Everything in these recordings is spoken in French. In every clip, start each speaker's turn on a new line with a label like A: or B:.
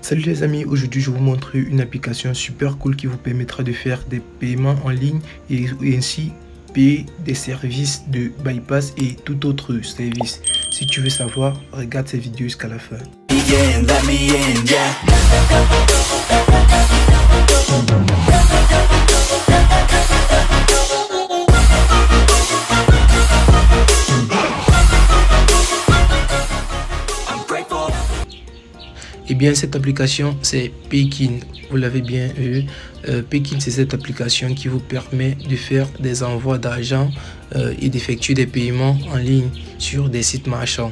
A: Salut les amis, aujourd'hui je vais vous montrer une application super cool qui vous permettra de faire des paiements en ligne et ainsi payer des services de bypass et tout autre service. Si tu veux savoir, regarde cette vidéo jusqu'à la fin. Et bien cette application c'est Paykin, vous l'avez bien vu. Paykin, c'est cette application qui vous permet de faire des envois d'argent et d'effectuer des paiements en ligne sur des sites marchands.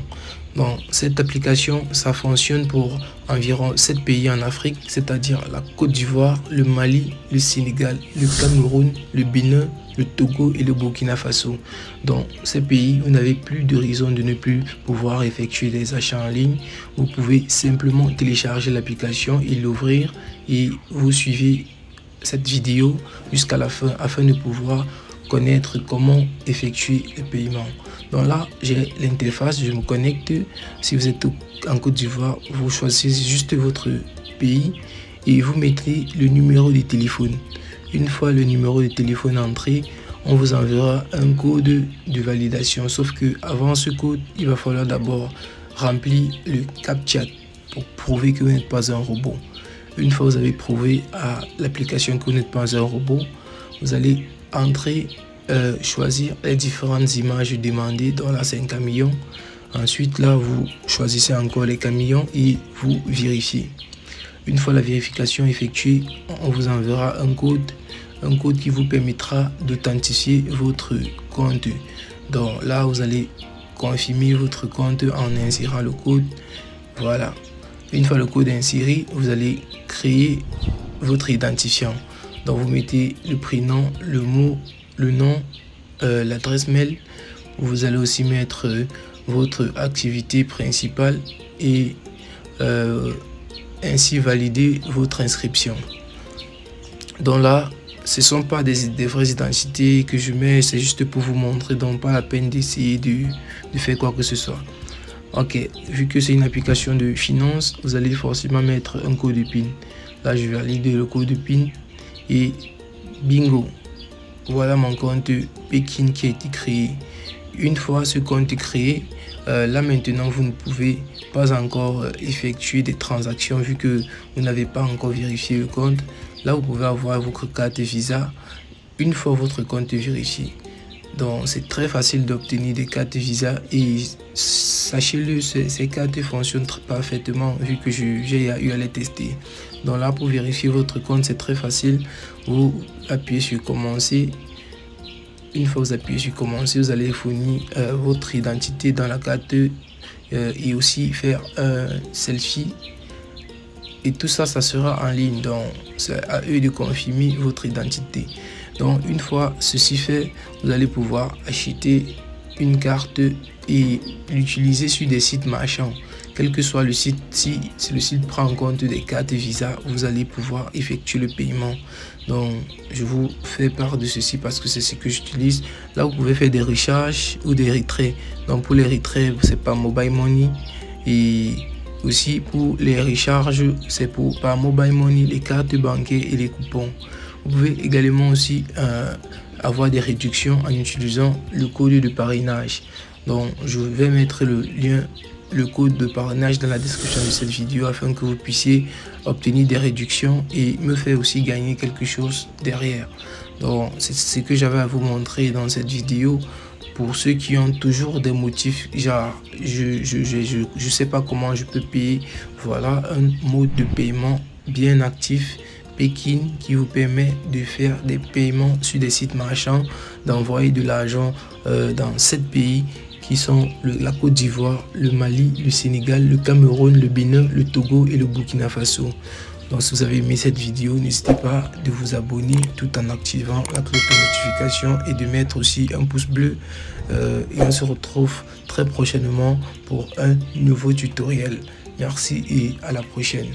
A: Donc cette application ça fonctionne pour environ 7 pays en Afrique, c'est-à-dire la Côte d'Ivoire, le Mali, le Sénégal, le Cameroun, le Bénin, le Togo et le Burkina Faso. Dans ces pays, vous n'avez plus de raison de ne plus pouvoir effectuer des achats en ligne. Vous pouvez simplement télécharger l'application et l'ouvrir et vous suivez cette vidéo jusqu'à la fin afin de pouvoir connaître comment effectuer les paiements. Donc là, j'ai l'interface, je me connecte. Si vous êtes en Côte d'Ivoire, vous choisissez juste votre pays et vous mettez le numéro de téléphone. Une fois le numéro de téléphone entré, on vous enverra un code de validation. Sauf que avant ce code, il va falloir d'abord remplir le CAPTCHA pour prouver que vous n'êtes pas un robot. Une fois que vous avez prouvé à l'application que vous n'êtes pas un robot, vous allez entrer, choisir les différentes images demandées. Dans là, c'est un camion. Ensuite, là, vous choisissez encore les camions et vous vérifiez. Une fois la vérification effectuée, on vous enverra un code qui vous permettra d'authentifier votre compte. Donc là, vous allez confirmer votre compte en insérant le code. Voilà. Une fois le code inséré, vous allez créer votre identifiant. Donc vous mettez le prénom, le mot, le nom, l'adresse mail. Vous allez aussi mettre votre activité principale et ainsi valider votre inscription. Donc là, ce ne sont pas des vraies identités que je mets, c'est juste pour vous montrer, donc pas la peine d'essayer de faire quoi que ce soit. Ok, vu que c'est une application de finance, vous allez forcément mettre un code de PIN. Là, je vais valider le code de PIN et bingo, voilà mon compte Paykin qui a été créé. Une fois ce compte créé, là maintenant vous ne pouvez pas encore effectuer des transactions vu que vous n'avez pas encore vérifié le compte. Là vous pouvez avoir votre carte Visa une fois votre compte vérifié. Donc c'est très facile d'obtenir des cartes Visa et sachez-le, ces cartes fonctionnent parfaitement vu que j'ai eu à les tester. Donc là pour vérifier votre compte c'est très facile, vous appuyez sur commencer. Une fois que vous appuyez sur commencer, vous allez fournir votre identité dans la carte et aussi faire un selfie. Et tout ça, ça sera en ligne. Donc, c'est à eux de confirmer votre identité. Donc, une fois ceci fait, vous allez pouvoir acheter une carte et l'utiliser sur des sites marchands. Quel que soit le site, si le site prend en compte des cartes Visa, vous allez pouvoir effectuer le paiement. Donc, je vous fais part de ceci parce que c'est ce que j'utilise. Là, vous pouvez faire des recharges ou des retraits. Donc, pour les retraits, c'est par Mobile Money. Et aussi, pour les recharges, c'est par Mobile Money, les cartes bancaires et les coupons. Vous pouvez également aussi avoir des réductions en utilisant le code de parrainage. Donc, je vais mettre le code de parrainage dans la description de cette vidéo afin que vous puissiez obtenir des réductions et me faire aussi gagner quelque chose derrière. Donc c'est ce que j'avais à vous montrer dans cette vidéo. Pour ceux qui ont toujours des motifs genre je sais pas comment je peux payer, voilà un mode de paiement bien actif Paykin qui vous permet de faire des paiements sur des sites marchands, d'envoyer de l'argent dans 7 pays qui sont la Côte d'Ivoire, le Mali, le Sénégal, le Cameroun, le Bénin, le Togo et le Burkina Faso. Donc si vous avez aimé cette vidéo, n'hésitez pas de vous abonner tout en activant la cloche de notification et de mettre aussi un pouce bleu. Et on se retrouve très prochainement pour un nouveau tutoriel. Merci et à la prochaine.